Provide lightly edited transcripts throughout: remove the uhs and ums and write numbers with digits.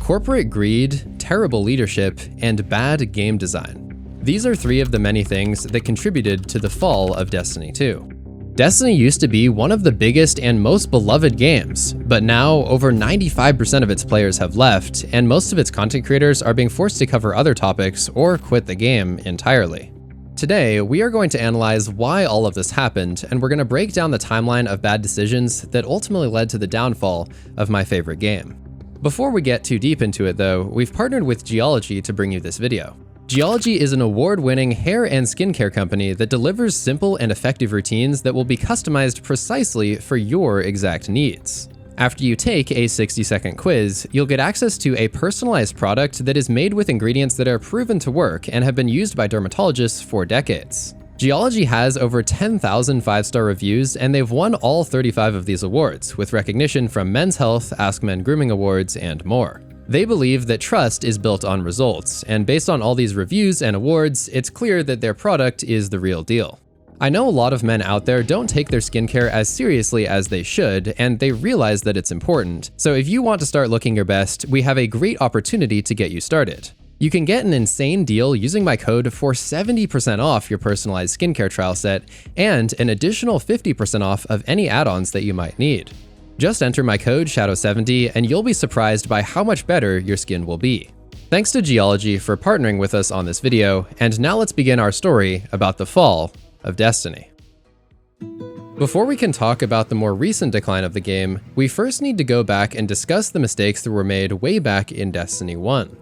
corporate greed, terrible leadership, and bad game design. These are three of the many things that contributed to the fall of Destiny 2. Destiny used to be one of the biggest and most beloved games, but now over 95% of its players have left, and most of its content creators are being forced to cover other topics or quit the game entirely. Today, we are going to analyze why all of this happened, and we're going to break down the timeline of bad decisions that ultimately led to the downfall of my favorite game. Before we get too deep into it though, we've partnered with Geology to bring you this video. Geology is an award-winning hair and skincare company that delivers simple and effective routines that will be customized precisely for your exact needs. After you take a 60-second quiz, you'll get access to a personalized product that is made with ingredients that are proven to work and have been used by dermatologists for decades. Geology has over 10,000 5-star reviews, and they've won all 35 of these awards, with recognition from Men's Health, Ask Men Grooming Awards, and more. They believe that trust is built on results, and based on all these reviews and awards, it's clear that their product is the real deal. I know a lot of men out there don't take their skincare as seriously as they should, and they realize that it's important. So if you want to start looking your best, we have a great opportunity to get you started. You can get an insane deal using my code for 70% off your personalized skincare trial set, and an additional 50% off of any add-ons that you might need. Just enter my code SHADOW70 and you'll be surprised by how much better your skin will be. Thanks to Geology for partnering with us on this video, and now let's begin our story about the fall of Destiny. Before we can talk about the more recent decline of the game, we first need to go back and discuss the mistakes that were made way back in Destiny 1.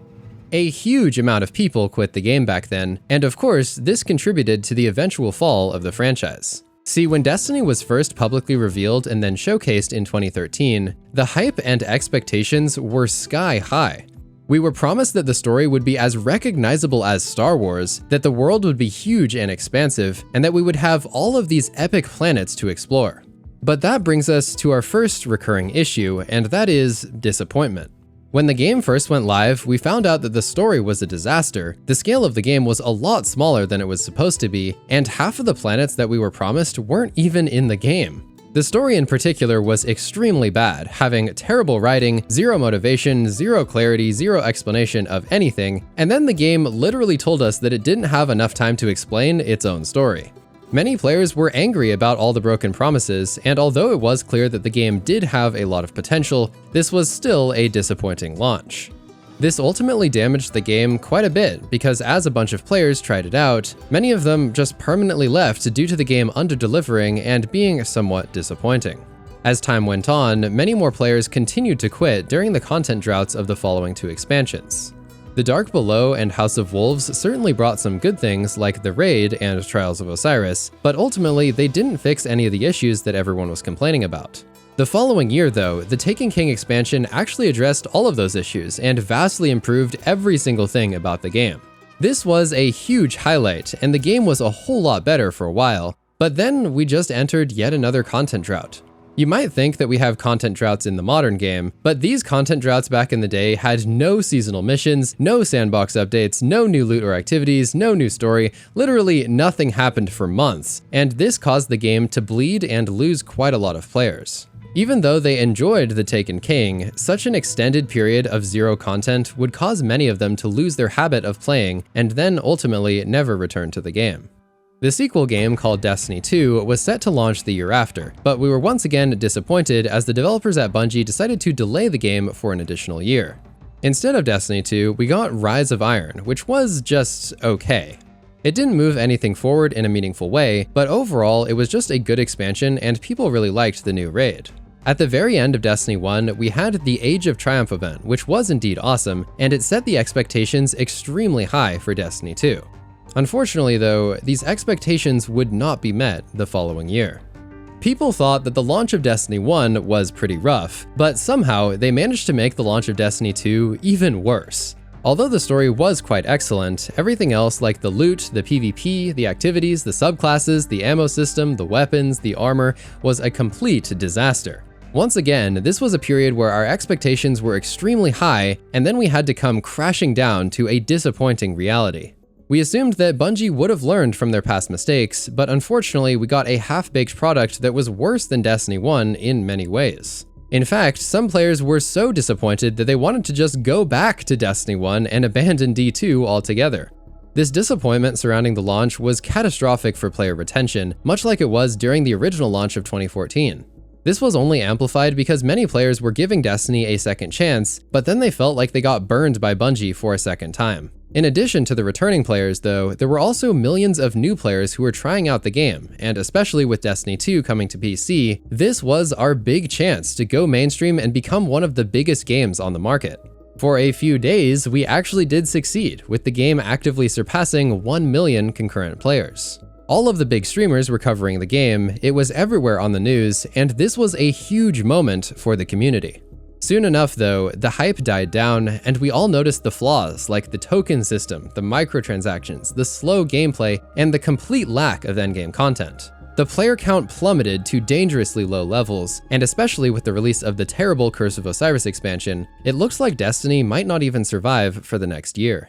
A huge amount of people quit the game back then, and of course, this contributed to the eventual fall of the franchise. See, when Destiny was first publicly revealed and then showcased in 2013, the hype and expectations were sky high. We were promised that the story would be as recognizable as Star Wars, that the world would be huge and expansive, and that we would have all of these epic planets to explore. But that brings us to our first recurring issue, and that is disappointment. When the game first went live, we found out that the story was a disaster, the scale of the game was a lot smaller than it was supposed to be, and half of the planets that we were promised weren't even in the game. The story in particular was extremely bad, having terrible writing, zero motivation, zero clarity, zero explanation of anything, and then the game literally told us that it didn't have enough time to explain its own story. Many players were angry about all the broken promises, and although it was clear that the game did have a lot of potential, this was still a disappointing launch. This ultimately damaged the game quite a bit, because as a bunch of players tried it out, many of them just permanently left due to the game under-delivering and being somewhat disappointing. As time went on, many more players continued to quit during the content droughts of the following two expansions. The Dark Below and House of Wolves certainly brought some good things like the Raid and Trials of Osiris, but ultimately they didn't fix any of the issues that everyone was complaining about. The following year though, the Taken King expansion actually addressed all of those issues and vastly improved every single thing about the game. This was a huge highlight, and the game was a whole lot better for a while, but then we just entered yet another content drought. You might think that we have content droughts in the modern game, but these content droughts back in the day had no seasonal missions, no sandbox updates, no new loot or activities, no new story, literally nothing happened for months, and this caused the game to bleed and lose quite a lot of players. Even though they enjoyed the Taken King, such an extended period of zero content would cause many of them to lose their habit of playing and then ultimately never return to the game. The sequel game, called Destiny 2, was set to launch the year after, but we were once again disappointed as the developers at Bungie decided to delay the game for an additional year. Instead of Destiny 2, we got Rise of Iron, which was just okay. It didn't move anything forward in a meaningful way, but overall it was just a good expansion and people really liked the new raid. At the very end of Destiny 1, we had the Age of Triumph event, which was indeed awesome, and it set the expectations extremely high for Destiny 2. Unfortunately though, these expectations would not be met the following year. People thought that the launch of Destiny 1 was pretty rough, but somehow they managed to make the launch of Destiny 2 even worse. Although the story was quite excellent, everything else like the loot, the PvP, the activities, the subclasses, the ammo system, the weapons, the armor was a complete disaster. Once again, this was a period where our expectations were extremely high, and then we had to come crashing down to a disappointing reality. We assumed that Bungie would have learned from their past mistakes, but unfortunately we got a half-baked product that was worse than Destiny 1 in many ways. In fact, some players were so disappointed that they wanted to just go back to Destiny 1 and abandon D2 altogether. This disappointment surrounding the launch was catastrophic for player retention, much like it was during the original launch of 2014. This was only amplified because many players were giving Destiny a second chance, but then they felt like they got burned by Bungie for a second time. In addition to the returning players, though, there were also millions of new players who were trying out the game, and especially with Destiny 2 coming to PC, this was our big chance to go mainstream and become one of the biggest games on the market. For a few days, we actually did succeed, with the game actively surpassing 1 million concurrent players. All of the big streamers were covering the game, it was everywhere on the news, and this was a huge moment for the community. Soon enough though, the hype died down, and we all noticed the flaws like the token system, the microtransactions, the slow gameplay, and the complete lack of endgame content. The player count plummeted to dangerously low levels, and especially with the release of the terrible Curse of Osiris expansion, it looks like Destiny might not even survive for the next year.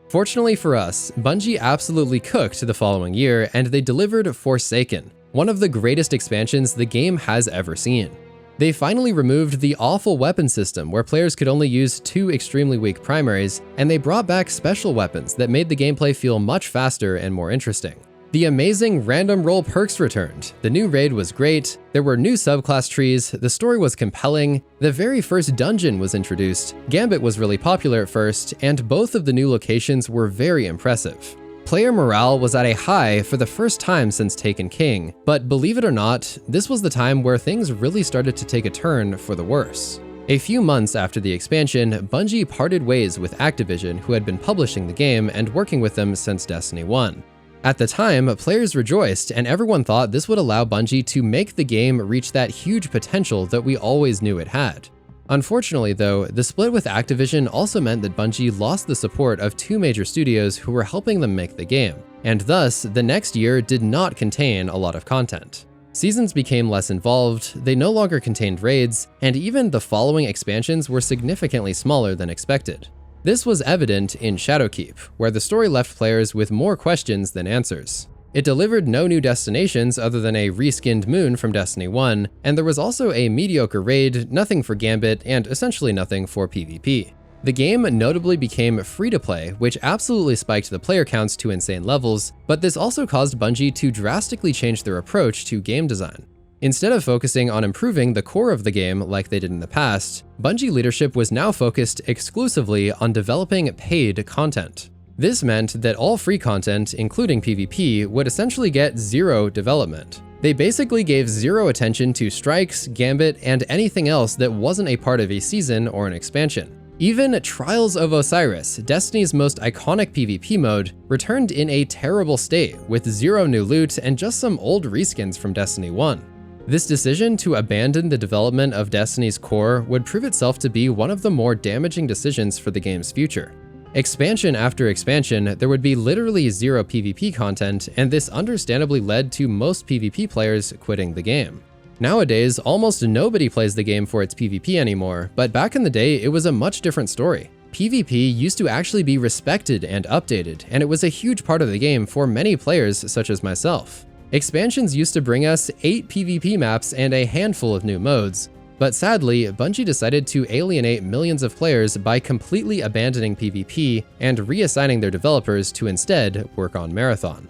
Fortunately for us, Bungie absolutely cooked the following year, and they delivered Forsaken, one of the greatest expansions the game has ever seen. They finally removed the awful weapon system where players could only use 2 extremely weak primaries, and they brought back special weapons that made the gameplay feel much faster and more interesting. The amazing random roll perks returned, the new raid was great, there were new subclass trees, the story was compelling, the very first dungeon was introduced, Gambit was really popular at first, and both of the new locations were very impressive. Player morale was at a high for the first time since Taken King, but believe it or not, this was the time where things really started to take a turn for the worse. A few months after the expansion, Bungie parted ways with Activision, who had been publishing the game and working with them since Destiny 1. At the time, players rejoiced, and everyone thought this would allow Bungie to make the game reach that huge potential that we always knew it had. Unfortunately though, the split with Activision also meant that Bungie lost the support of 2 major studios who were helping them make the game, and thus, the next year did not contain a lot of content. Seasons became less involved, they no longer contained raids, and even the following expansions were significantly smaller than expected. This was evident in Shadowkeep, where the story left players with more questions than answers. It delivered no new destinations other than a reskinned moon from Destiny 1, and there was also a mediocre raid, nothing for Gambit, and essentially nothing for PvP. The game notably became free-to-play, which absolutely spiked the player counts to insane levels, but this also caused Bungie to drastically change their approach to game design. Instead of focusing on improving the core of the game like they did in the past, Bungie leadership was now focused exclusively on developing paid content. This meant that all free content, including PvP, would essentially get 0 development. They basically gave 0 attention to strikes, Gambit, and anything else that wasn't a part of a season or an expansion. Even Trials of Osiris, Destiny's most iconic PvP mode, returned in a terrible state with 0 new loot and just some old reskins from Destiny 1. This decision to abandon the development of Destiny's core would prove itself to be one of the more damaging decisions for the game's future. Expansion after expansion, there would be literally 0 PvP content, and this understandably led to most PvP players quitting the game. Nowadays, almost nobody plays the game for its PvP anymore, but back in the day, it was a much different story. PvP used to actually be respected and updated, and it was a huge part of the game for many players such as myself. Expansions used to bring us 8 PvP maps and a handful of new modes, but sadly, Bungie decided to alienate millions of players by completely abandoning PvP and reassigning their developers to instead work on Marathon.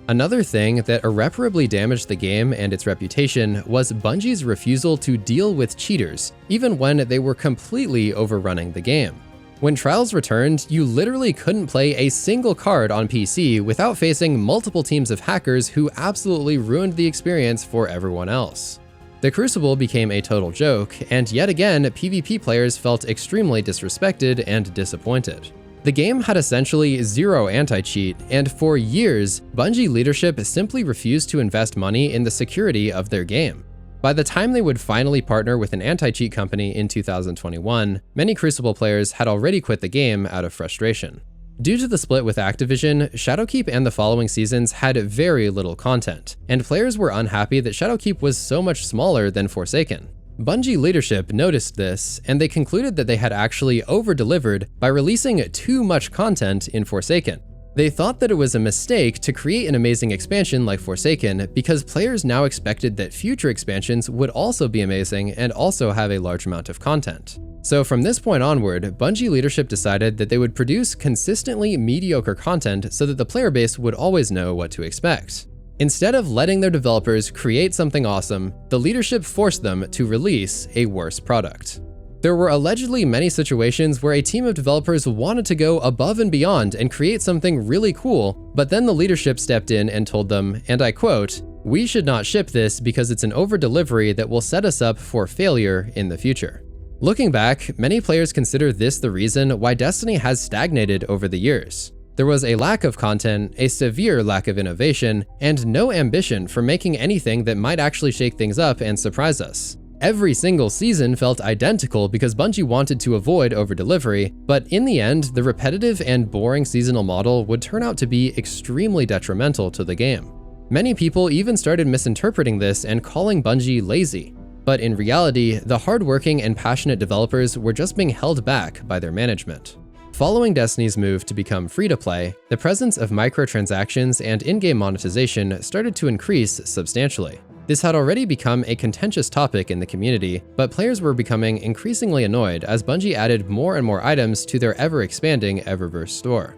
Another thing that irreparably damaged the game and its reputation was Bungie's refusal to deal with cheaters, even when they were completely overrunning the game. When Trials returned, you literally couldn't play a single card on PC without facing multiple teams of hackers who absolutely ruined the experience for everyone else. The Crucible became a total joke, and yet again, PvP players felt extremely disrespected and disappointed. The game had essentially 0 anti-cheat, and for years, Bungie leadership simply refused to invest money in the security of their game. By the time they would finally partner with an anti-cheat company in 2021, many Crucible players had already quit the game out of frustration. Due to the split with Activision, Shadowkeep and the following seasons had very little content, and players were unhappy that Shadowkeep was so much smaller than Forsaken. Bungie leadership noticed this, and they concluded that they had actually over-delivered by releasing too much content in Forsaken. They thought that it was a mistake to create an amazing expansion like Forsaken because players now expected that future expansions would also be amazing and also have a large amount of content. So from this point onward, Bungie leadership decided that they would produce consistently mediocre content so that the player base would always know what to expect. Instead of letting their developers create something awesome, the leadership forced them to release a worse product. There were allegedly many situations where a team of developers wanted to go above and beyond and create something really cool, but then the leadership stepped in and told them, and I quote, "We should not ship this because it's an over-delivery that will set us up for failure in the future." Looking back, many players consider this the reason why Destiny has stagnated over the years. There was a lack of content, a severe lack of innovation, and no ambition for making anything that might actually shake things up and surprise us. Every single season felt identical because Bungie wanted to avoid over-delivery, but in the end, the repetitive and boring seasonal model would turn out to be extremely detrimental to the game. Many people even started misinterpreting this and calling Bungie lazy. But in reality, the hardworking and passionate developers were just being held back by their management. Following Destiny's move to become free-to-play, the presence of microtransactions and in-game monetization started to increase substantially. This had already become a contentious topic in the community, but players were becoming increasingly annoyed as Bungie added more and more items to their ever-expanding Eververse store.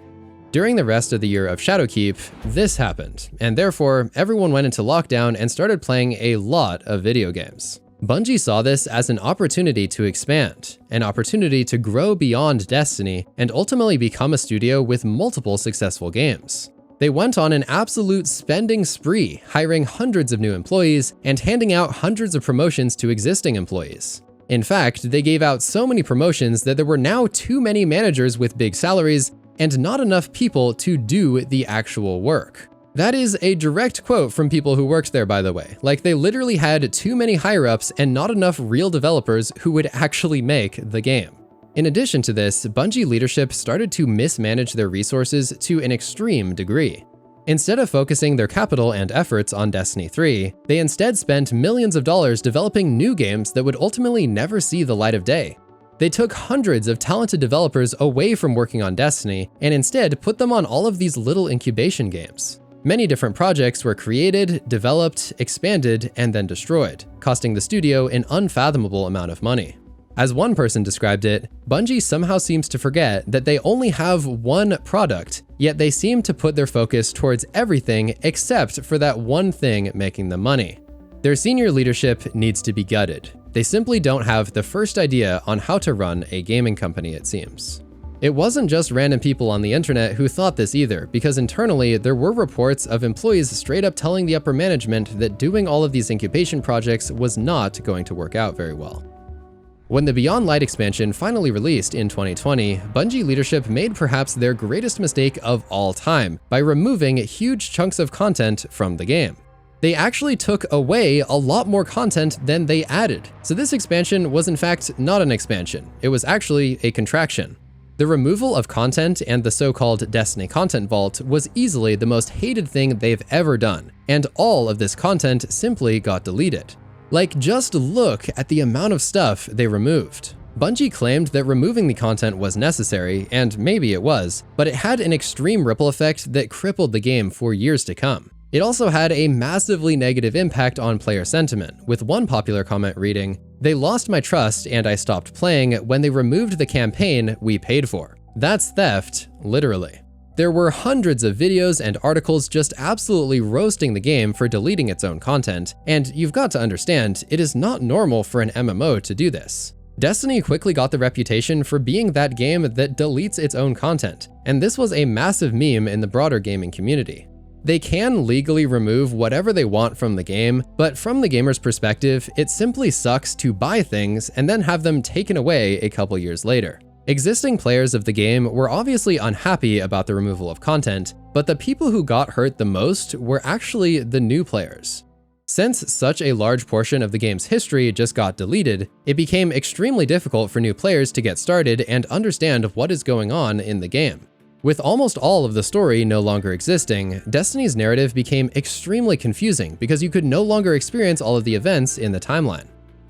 During the rest of the year of Shadowkeep, this happened, and therefore everyone went into lockdown and started playing a lot of video games. Bungie saw this as an opportunity to expand, an opportunity to grow beyond Destiny, and ultimately become a studio with multiple successful games. They went on an absolute spending spree, hiring hundreds of new employees and handing out hundreds of promotions to existing employees. In fact, they gave out so many promotions that there were now too many managers with big salaries and not enough people to do the actual work. That is a direct quote from people who worked there, by the way. Like, they literally had too many higher-ups and not enough real developers who would actually make the game. In addition to this, Bungie leadership started to mismanage their resources to an extreme degree. Instead of focusing their capital and efforts on Destiny 3, they instead spent millions of dollars developing new games that would ultimately never see the light of day. They took hundreds of talented developers away from working on Destiny and instead put them on all of these little incubation games. Many different projects were created, developed, expanded, and then destroyed, costing the studio an unfathomable amount of money. As one person described it, Bungie somehow seems to forget that they only have one product, yet they seem to put their focus towards everything except for that one thing making them money. Their senior leadership needs to be gutted. They simply don't have the first idea on how to run a gaming company, it seems. It wasn't just random people on the internet who thought this either, because internally there were reports of employees straight up telling the upper management that doing all of these incubation projects was not going to work out very well. When the Beyond Light expansion finally released in 2020, Bungie leadership made perhaps their greatest mistake of all time by removing huge chunks of content from the game. They actually took away a lot more content than they added. So this expansion was in fact not an expansion, it was actually a contraction. The removal of content and the so-called Destiny Content Vault was easily the most hated thing they've ever done, and all of this content simply got deleted. Like, just look at the amount of stuff they removed. Bungie claimed that removing the content was necessary, and maybe it was, but it had an extreme ripple effect that crippled the game for years to come. It also had a massively negative impact on player sentiment, with one popular comment reading, "They lost my trust and I stopped playing when they removed the campaign we paid for." That's theft, literally. There were hundreds of videos and articles just absolutely roasting the game for deleting its own content, and you've got to understand, it is not normal for an MMO to do this. Destiny quickly got the reputation for being that game that deletes its own content, and this was a massive meme in the broader gaming community. They can legally remove whatever they want from the game, but from the gamer's perspective, it simply sucks to buy things and then have them taken away a couple years later. Existing players of the game were obviously unhappy about the removal of content, but the people who got hurt the most were actually the new players. Since such a large portion of the game's history just got deleted, it became extremely difficult for new players to get started and understand what is going on in the game. With almost all of the story no longer existing, Destiny's narrative became extremely confusing because you could no longer experience all of the events in the timeline.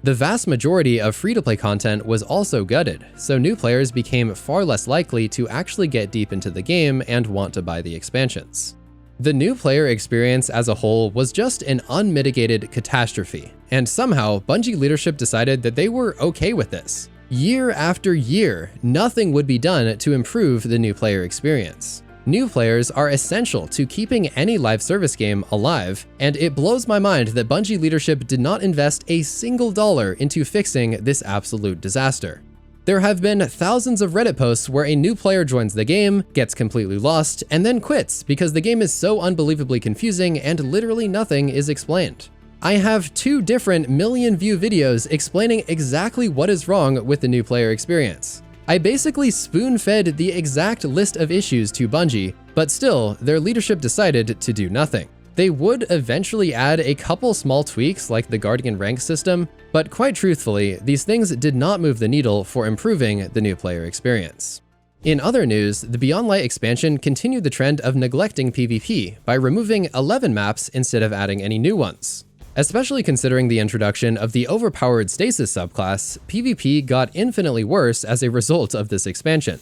The vast majority of free-to-play content was also gutted, so new players became far less likely to actually get deep into the game and want to buy the expansions. The new player experience as a whole was just an unmitigated catastrophe, and somehow Bungie leadership decided that they were okay with this. Year after year, nothing would be done to improve the new player experience. New players are essential to keeping any live service game alive, and it blows my mind that Bungie leadership did not invest a single dollar into fixing this absolute disaster. There have been thousands of Reddit posts where a new player joins the game, gets completely lost, and then quits because the game is so unbelievably confusing and literally nothing is explained. I have 2 different million-view videos explaining exactly what is wrong with the new player experience. I basically spoon-fed the exact list of issues to Bungie, but still, their leadership decided to do nothing. They would eventually add a couple small tweaks like the Guardian rank system, but quite truthfully, these things did not move the needle for improving the new player experience. In other news, the Beyond Light expansion continued the trend of neglecting PvP by removing 11 maps instead of adding any new ones. Especially considering the introduction of the overpowered stasis subclass, PvP got infinitely worse as a result of this expansion.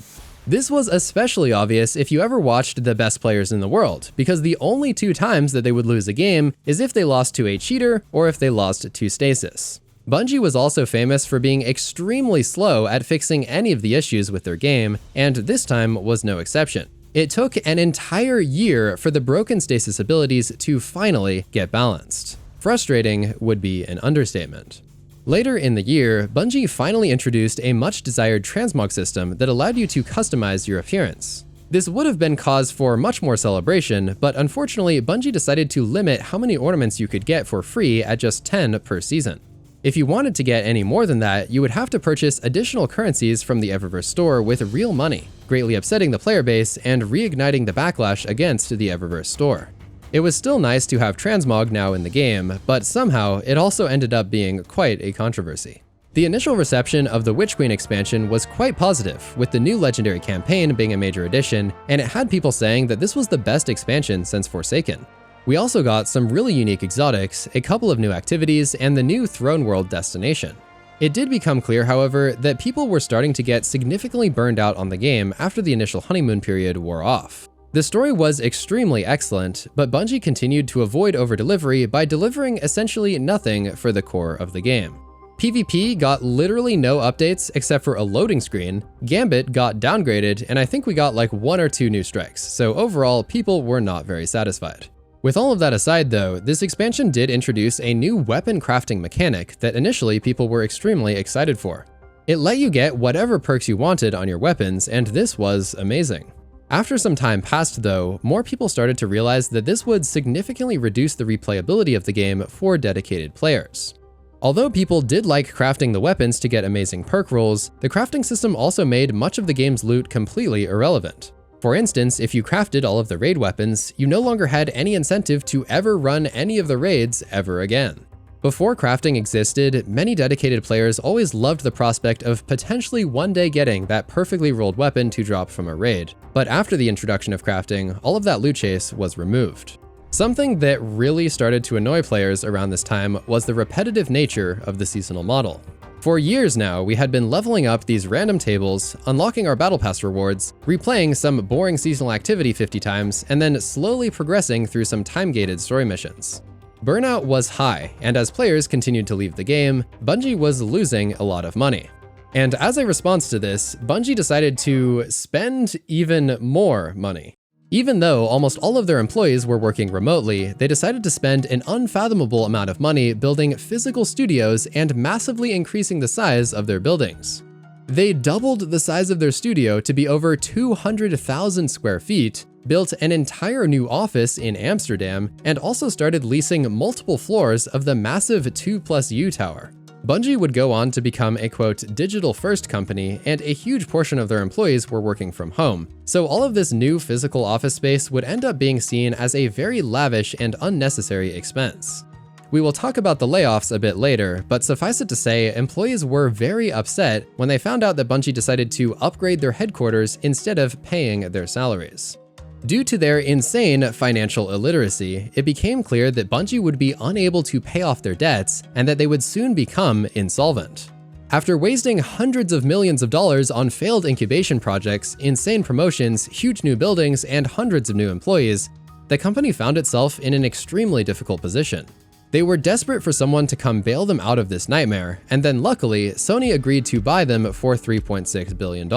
This was especially obvious if you ever watched the best players in the world, because the only 2 times that they would lose a game is if they lost to a cheater or if they lost to stasis. Bungie was also famous for being extremely slow at fixing any of the issues with their game, and this time was no exception. It took an entire year for the broken stasis abilities to finally get balanced. Frustrating would be an understatement. Later in the year, Bungie finally introduced a much-desired transmog system that allowed you to customize your appearance. This would have been cause for much more celebration, but unfortunately, Bungie decided to limit how many ornaments you could get for free at just 10 per season. If you wanted to get any more than that, you would have to purchase additional currencies from the Eververse store with real money, greatly upsetting the player base and reigniting the backlash against the Eververse store. It was still nice to have transmog now in the game, but somehow it also ended up being quite a controversy. The initial reception of the Witch Queen expansion was quite positive, with the new legendary campaign being a major addition, and it had people saying that this was the best expansion since Forsaken. We also got some really unique exotics, a couple of new activities, and the new Throne World destination. It did become clear, however, that people were starting to get significantly burned out on the game after the initial honeymoon period wore off. The story was extremely excellent, but Bungie continued to avoid over-delivery by delivering essentially nothing for the core of the game. PvP got literally no updates except for a loading screen, Gambit got downgraded, and I think we got like 1 or 2 new strikes, so overall, people were not very satisfied. With all of that aside though, this expansion did introduce a new weapon crafting mechanic that initially people were extremely excited for. It let you get whatever perks you wanted on your weapons, and this was amazing. After some time passed though, more people started to realize that this would significantly reduce the replayability of the game for dedicated players. Although people did like crafting the weapons to get amazing perk rolls, the crafting system also made much of the game's loot completely irrelevant. For instance, if you crafted all of the raid weapons, you no longer had any incentive to ever run any of the raids ever again. Before crafting existed, many dedicated players always loved the prospect of potentially one day getting that perfectly rolled weapon to drop from a raid, but after the introduction of crafting, all of that loot chase was removed. Something that really started to annoy players around this time was the repetitive nature of the seasonal model. For years now, we had been leveling up these random tables, unlocking our Battle Pass rewards, replaying some boring seasonal activity 50 times, and then slowly progressing through some time-gated story missions. Burnout was high, and as players continued to leave the game, Bungie was losing a lot of money. And as a response to this, Bungie decided to spend even more money. Even though almost all of their employees were working remotely, they decided to spend an unfathomable amount of money building physical studios and massively increasing the size of their buildings. They doubled the size of their studio to be over 200,000 square feet, built an entire new office in Amsterdam, and also started leasing multiple floors of the massive 2+U tower. Bungie would go on to become a quote, digital-first company, and a huge portion of their employees were working from home. So all of this new physical office space would end up being seen as a very lavish and unnecessary expense. We will talk about the layoffs a bit later, but suffice it to say, employees were very upset when they found out that Bungie decided to upgrade their headquarters instead of paying their salaries. Due to their insane financial illiteracy, it became clear that Bungie would be unable to pay off their debts and that they would soon become insolvent. After wasting hundreds of millions of dollars on failed incubation projects, insane promotions, huge new buildings, and hundreds of new employees, the company found itself in an extremely difficult position. They were desperate for someone to come bail them out of this nightmare, and then luckily, Sony agreed to buy them for $3.6 billion.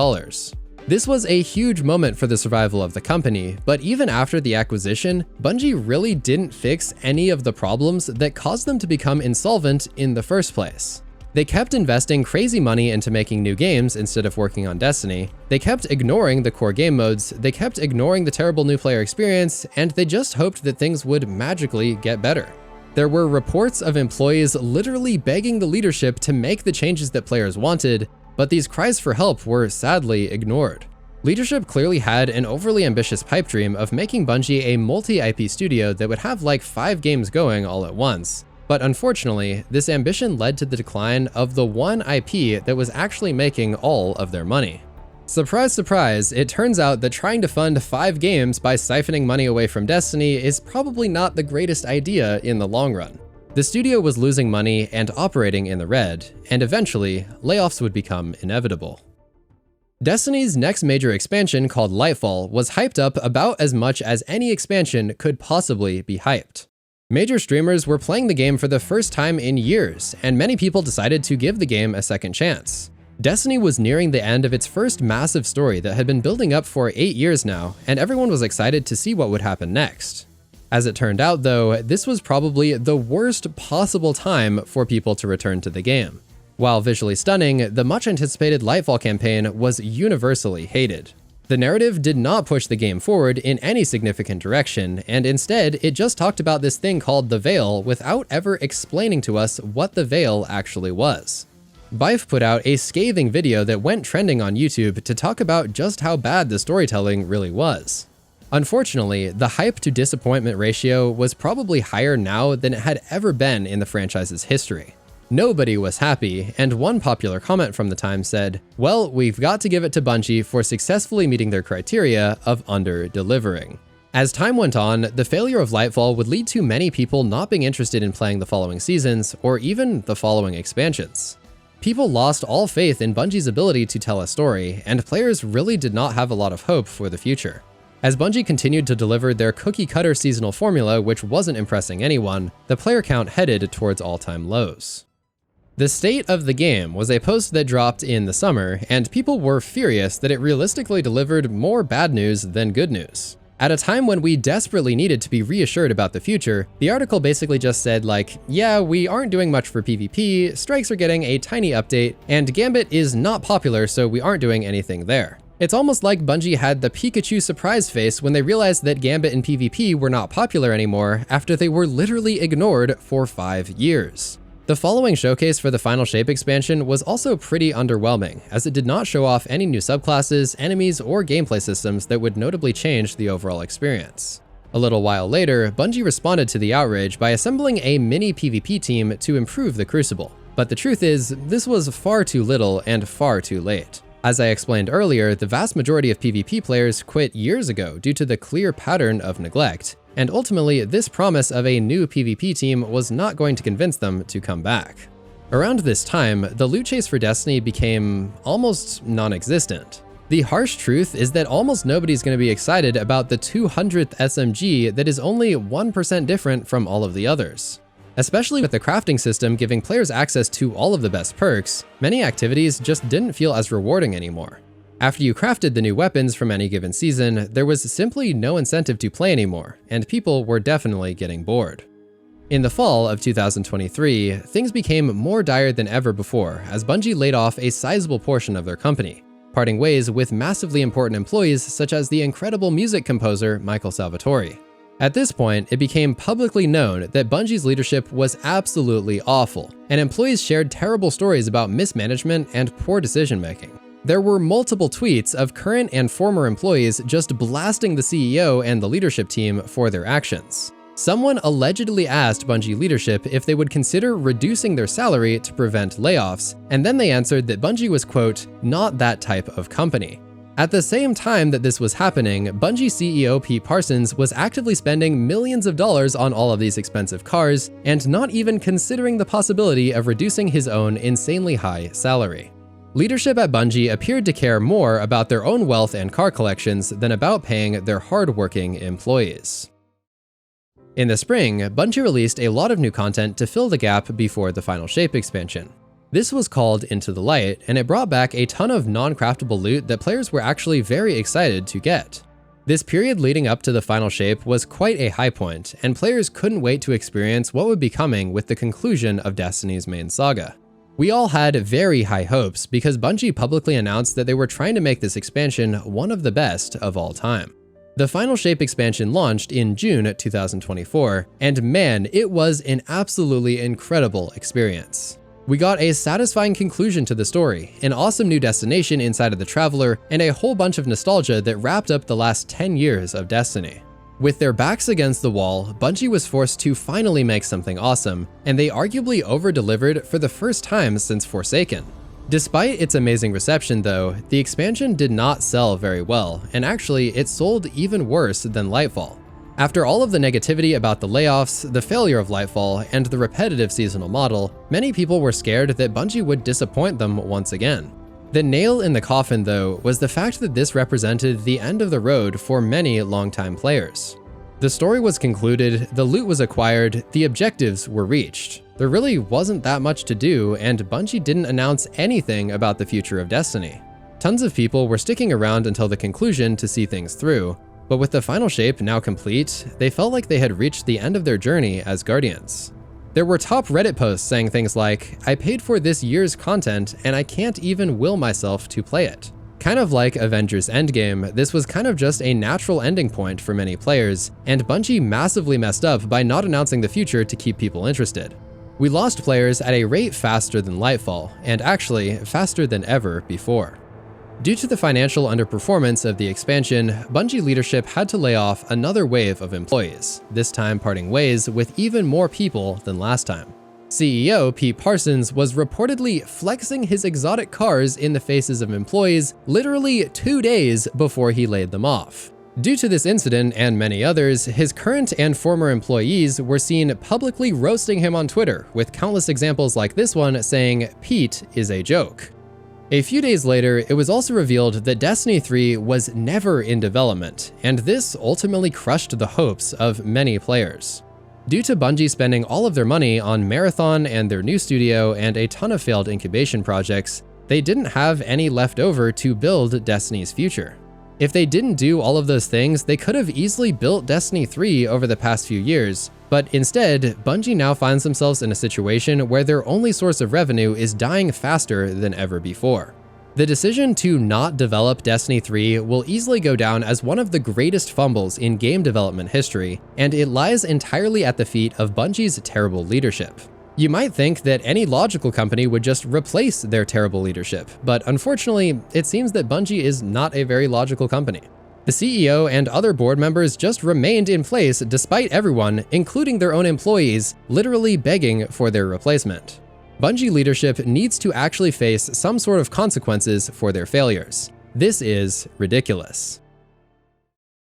This was a huge moment for the survival of the company, but even after the acquisition, Bungie really didn't fix any of the problems that caused them to become insolvent in the first place. They kept investing crazy money into making new games instead of working on Destiny. They kept ignoring the core game modes, they kept ignoring the terrible new player experience, and they just hoped that things would magically get better. There were reports of employees literally begging the leadership to make the changes that players wanted, but these cries for help were sadly ignored. Leadership clearly had an overly ambitious pipe dream of making Bungie a multi-IP studio that would have like 5 games going all at once. But unfortunately, this ambition led to the decline of the one IP that was actually making all of their money. Surprise, surprise, it turns out that trying to fund 5 games by siphoning money away from Destiny is probably not the greatest idea in the long run. The studio was losing money and operating in the red, and eventually, layoffs would become inevitable. Destiny's next major expansion, called Lightfall, was hyped up about as much as any expansion could possibly be hyped. Major streamers were playing the game for the first time in years, and many people decided to give the game a second chance. Destiny was nearing the end of its first massive story that had been building up for 8 years now, and everyone was excited to see what would happen next. As it turned out though, this was probably the worst possible time for people to return to the game. While visually stunning, the much anticipated Lightfall campaign was universally hated. The narrative did not push the game forward in any significant direction, and instead, it just talked about this thing called the Veil without ever explaining to us what the Veil actually was. Bife put out a scathing video that went trending on YouTube to talk about just how bad the storytelling really was. Unfortunately, the hype to disappointment ratio was probably higher now than it had ever been in the franchise's history. Nobody was happy, and one popular comment from the time said, "Well, we've got to give it to Bungie for successfully meeting their criteria of under-delivering." As time went on, the failure of Lightfall would lead to many people not being interested in playing the following seasons, or even the following expansions. People lost all faith in Bungie's ability to tell a story, and players really did not have a lot of hope for the future. As Bungie continued to deliver their cookie-cutter seasonal formula, which wasn't impressing anyone, the player count headed towards all-time lows. The State of the Game was a post that dropped in the summer, and people were furious that it realistically delivered more bad news than good news. At a time when we desperately needed to be reassured about the future, the article basically just said like, yeah, we aren't doing much for PvP, strikes are getting a tiny update, and Gambit is not popular, so we aren't doing anything there. It's almost like Bungie had the Pikachu surprise face when they realized that Gambit and PvP were not popular anymore after they were literally ignored for 5 years. The following showcase for the Final Shape expansion was also pretty underwhelming, as it did not show off any new subclasses, enemies, or gameplay systems that would notably change the overall experience. A little while later, Bungie responded to the outrage by assembling a mini PvP team to improve the Crucible. But the truth is, this was far too little and far too late. As I explained earlier, the vast majority of PvP players quit years ago due to the clear pattern of neglect, and ultimately this promise of a new PvP team was not going to convince them to come back. Around this time, the loot chase for Destiny became almost non-existent. The harsh truth is that almost nobody's going to be excited about the 200th SMG that is only 1% different from all of the others. Especially with the crafting system giving players access to all of the best perks, many activities just didn't feel as rewarding anymore. After you crafted the new weapons from any given season, there was simply no incentive to play anymore, and people were definitely getting bored. In the fall of 2023, things became more dire than ever before as Bungie laid off a sizable portion of their company, parting ways with massively important employees such as the incredible music composer Michael Salvatori. At this point, it became publicly known that Bungie's leadership was absolutely awful, and employees shared terrible stories about mismanagement and poor decision-making. There were multiple tweets of current and former employees just blasting the CEO and the leadership team for their actions. Someone allegedly asked Bungie leadership if they would consider reducing their salary to prevent layoffs, and then they answered that Bungie was, quote, not that type of company. At the same time that this was happening, Bungie CEO Pete Parsons was actively spending millions of dollars on all of these expensive cars, and not even considering the possibility of reducing his own insanely high salary. Leadership at Bungie appeared to care more about their own wealth and car collections than about paying their hard-working employees. In the spring, Bungie released a lot of new content to fill the gap before the Final Shape expansion. This was called Into the Light, and it brought back a ton of non-craftable loot that players were actually very excited to get. This period leading up to the Final Shape was quite a high point, and players couldn't wait to experience what would be coming with the conclusion of Destiny's main saga. We all had very high hopes because Bungie publicly announced that they were trying to make this expansion one of the best of all time. The Final Shape expansion launched in June 2024, and man, it was an absolutely incredible experience. We got a satisfying conclusion to the story, an awesome new destination inside of the Traveler, and a whole bunch of nostalgia that wrapped up the last 10 years of Destiny. With their backs against the wall, Bungie was forced to finally make something awesome, and they arguably over-delivered for the first time since Forsaken. Despite its amazing reception though, the expansion did not sell very well, and actually it sold even worse than Lightfall. After all of the negativity about the layoffs, the failure of Lightfall, and the repetitive seasonal model, many people were scared that Bungie would disappoint them once again. The nail in the coffin, though, was the fact that this represented the end of the road for many longtime players. The story was concluded, the loot was acquired, the objectives were reached. There really wasn't that much to do, and Bungie didn't announce anything about the future of Destiny. Tons of people were sticking around until the conclusion to see things through, but with the Final Shape now complete, they felt like they had reached the end of their journey as Guardians. There were top Reddit posts saying things like, "I paid for this year's content and I can't even will myself to play it." Kind of like Avengers Endgame, this was kind of just a natural ending point for many players, and Bungie massively messed up by not announcing the future to keep people interested. We lost players at a rate faster than Lightfall, and actually faster than ever before. Due to the financial underperformance of the expansion, Bungie leadership had to lay off another wave of employees, this time parting ways with even more people than last time. CEO Pete Parsons was reportedly flexing his exotic cars in the faces of employees literally 2 days before he laid them off. Due to this incident and many others, his current and former employees were seen publicly roasting him on Twitter, with countless examples like this one saying, "Pete is a joke." A few days later, it was also revealed that Destiny 3 was never in development, and this ultimately crushed the hopes of many players. Due to Bungie spending all of their money on Marathon and their new studio and a ton of failed incubation projects, they didn't have any left over to build Destiny's future. If they didn't do all of those things, they could have easily built Destiny 3 over the past few years, but instead, Bungie now finds themselves in a situation where their only source of revenue is dying faster than ever before. The decision to not develop Destiny 3 will easily go down as one of the greatest fumbles in game development history, and it lies entirely at the feet of Bungie's terrible leadership. You might think that any logical company would just replace their terrible leadership, but unfortunately, it seems that Bungie is not a very logical company. The CEO and other board members just remained in place despite everyone, including their own employees, literally begging for their replacement. Bungie leadership needs to actually face some sort of consequences for their failures. This is ridiculous.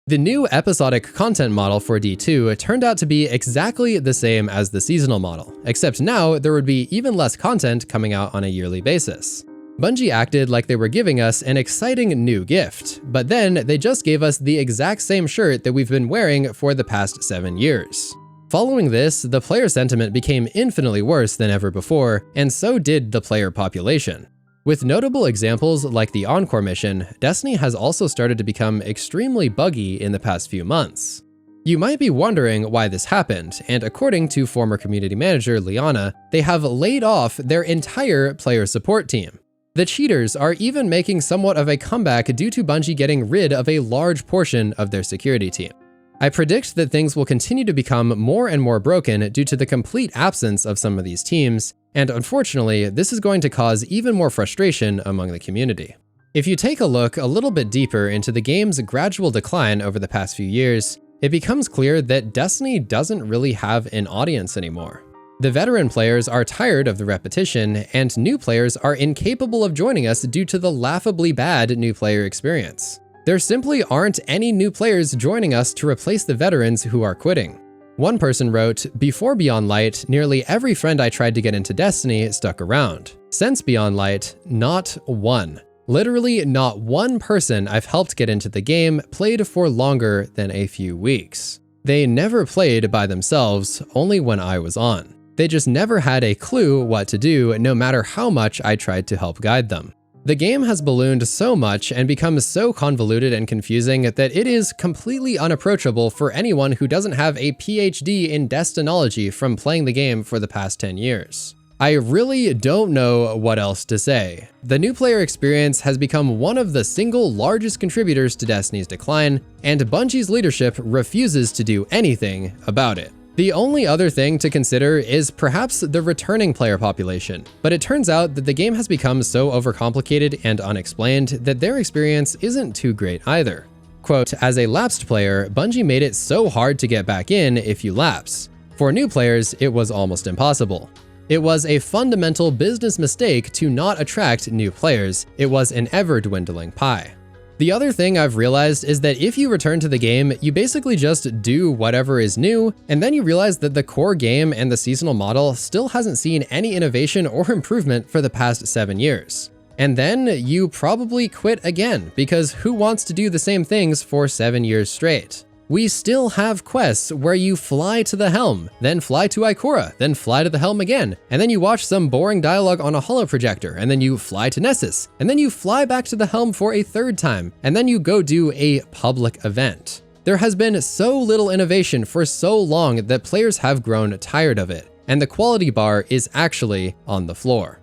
The new episodic content model for D2 turned out to be exactly the same as the seasonal model, except now there would be even less content coming out on a yearly basis. Bungie acted like they were giving us an exciting new gift, but then they just gave us the exact same shirt that we've been wearing for the past 7 years. Following this, the player sentiment became infinitely worse than ever before, and so did the player population. With notable examples like the Encore mission, Destiny has also started to become extremely buggy in the past few months. You might be wondering why this happened, and according to former community manager Liana, they have laid off their entire player support team. The cheaters are even making somewhat of a comeback due to Bungie getting rid of a large portion of their security team. I predict that things will continue to become more and more broken due to the complete absence of some of these teams, and unfortunately, this is going to cause even more frustration among the community. If you take a look a little bit deeper into the game's gradual decline over the past few years, it becomes clear that Destiny doesn't really have an audience anymore. The veteran players are tired of the repetition, and new players are incapable of joining us due to the laughably bad new player experience. There simply aren't any new players joining us to replace the veterans who are quitting. One person wrote, "Before Beyond Light, nearly every friend I tried to get into Destiny stuck around. Since Beyond Light, not one. Literally not one person I've helped get into the game played for longer than a few weeks. They never played by themselves, only when I was on. They just never had a clue what to do, no matter how much I tried to help guide them. The game has ballooned so much and become so convoluted and confusing that it is completely unapproachable for anyone who doesn't have a PhD in Destinology from playing the game for the past 10 years. I really don't know what else to say. The new player experience has become one of the single largest contributors to Destiny's decline, and Bungie's leadership refuses to do anything about it. The only other thing to consider is perhaps the returning player population, but it turns out that the game has become so overcomplicated and unexplained that their experience isn't too great either. Quote, "As a lapsed player, Bungie made it so hard to get back in if you lapse. For new players, it was almost impossible. It was a fundamental business mistake to not attract new players. It was an ever-dwindling pie." The other thing I've realized is that if you return to the game, you basically just do whatever is new, and then you realize that the core game and the seasonal model still hasn't seen any innovation or improvement for the past 7 years. And then you probably quit again, because who wants to do the same things for 7 years straight? We still have quests where you fly to the helm, then fly to Ikora, then fly to the helm again, and then you watch some boring dialogue on a holoprojector, and then you fly to Nessus, and then you fly back to the helm for a third time, and then you go do a public event. There has been so little innovation for so long that players have grown tired of it, and the quality bar is actually on the floor.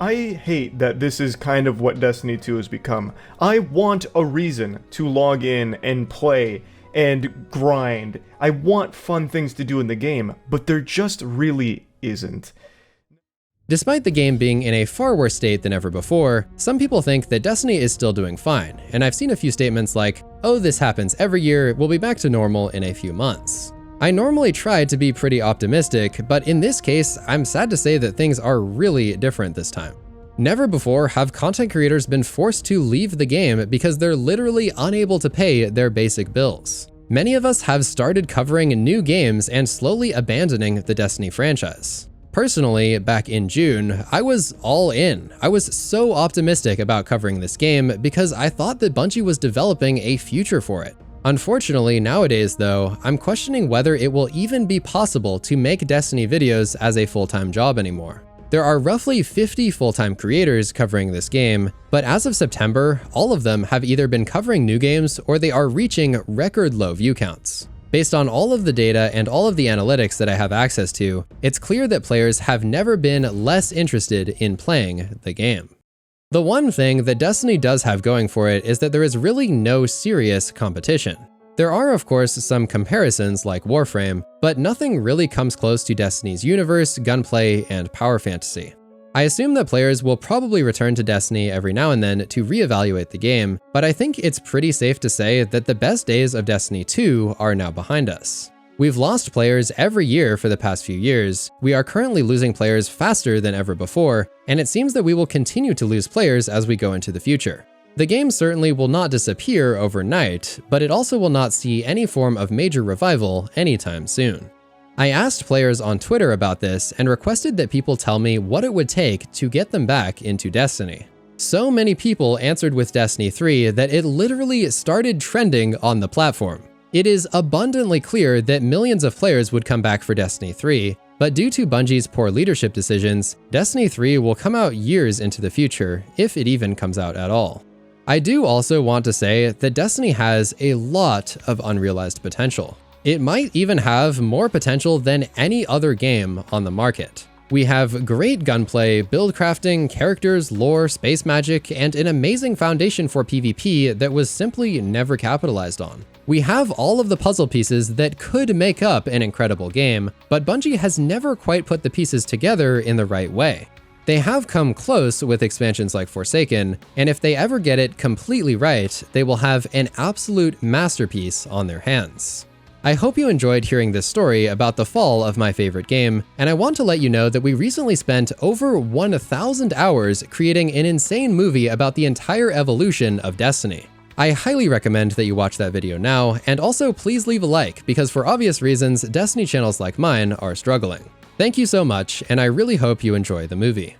I hate that this is kind of what Destiny 2 has become. I want a reason to log in and play and grind. I want fun things to do in the game, but there just really isn't. Despite the game being in a far worse state than ever before, some people think that Destiny is still doing fine, and I've seen a few statements like, "Oh, this happens every year, we'll be back to normal in a few months." I normally try to be pretty optimistic, but in this case, I'm sad to say that things are really different this time. Never before have content creators been forced to leave the game because they're literally unable to pay their basic bills. Many of us have started covering new games and slowly abandoning the Destiny franchise. Personally, back in June, I was all in. I was so optimistic about covering this game because I thought that Bungie was developing a future for it. Unfortunately, nowadays though, I'm questioning whether it will even be possible to make Destiny videos as a full-time job anymore. There are roughly 50 full-time creators covering this game, but as of September, all of them have either been covering new games or they are reaching record low view counts. Based on all of the data and all of the analytics that I have access to, it's clear that players have never been less interested in playing the game. The one thing that Destiny does have going for it is that there is really no serious competition. There are, of course, some comparisons like Warframe, but nothing really comes close to Destiny's universe, gunplay, and power fantasy. I assume that players will probably return to Destiny every now and then to reevaluate the game, but I think it's pretty safe to say that the best days of Destiny 2 are now behind us. We've lost players every year for the past few years, we are currently losing players faster than ever before, and it seems that we will continue to lose players as we go into the future. The game certainly will not disappear overnight, but it also will not see any form of major revival anytime soon. I asked players on Twitter about this and requested that people tell me what it would take to get them back into Destiny. So many people answered with Destiny 3 that it literally started trending on the platform. It is abundantly clear that millions of players would come back for Destiny 3, but due to Bungie's poor leadership decisions, Destiny 3 will come out years into the future, if it even comes out at all. I do also want to say that Destiny has a lot of unrealized potential. It might even have more potential than any other game on the market. We have great gunplay, build crafting, characters, lore, space magic, and an amazing foundation for PvP that was simply never capitalized on. We have all of the puzzle pieces that could make up an incredible game, but Bungie has never quite put the pieces together in the right way. They have come close with expansions like Forsaken, and if they ever get it completely right, they will have an absolute masterpiece on their hands. I hope you enjoyed hearing this story about the fall of my favorite game, and I want to let you know that we recently spent over 1,000 hours creating an insane movie about the entire evolution of Destiny. I highly recommend that you watch that video now, and also please leave a like, because for obvious reasons, Destiny channels like mine are struggling. Thank you so much, and I really hope you enjoy the movie.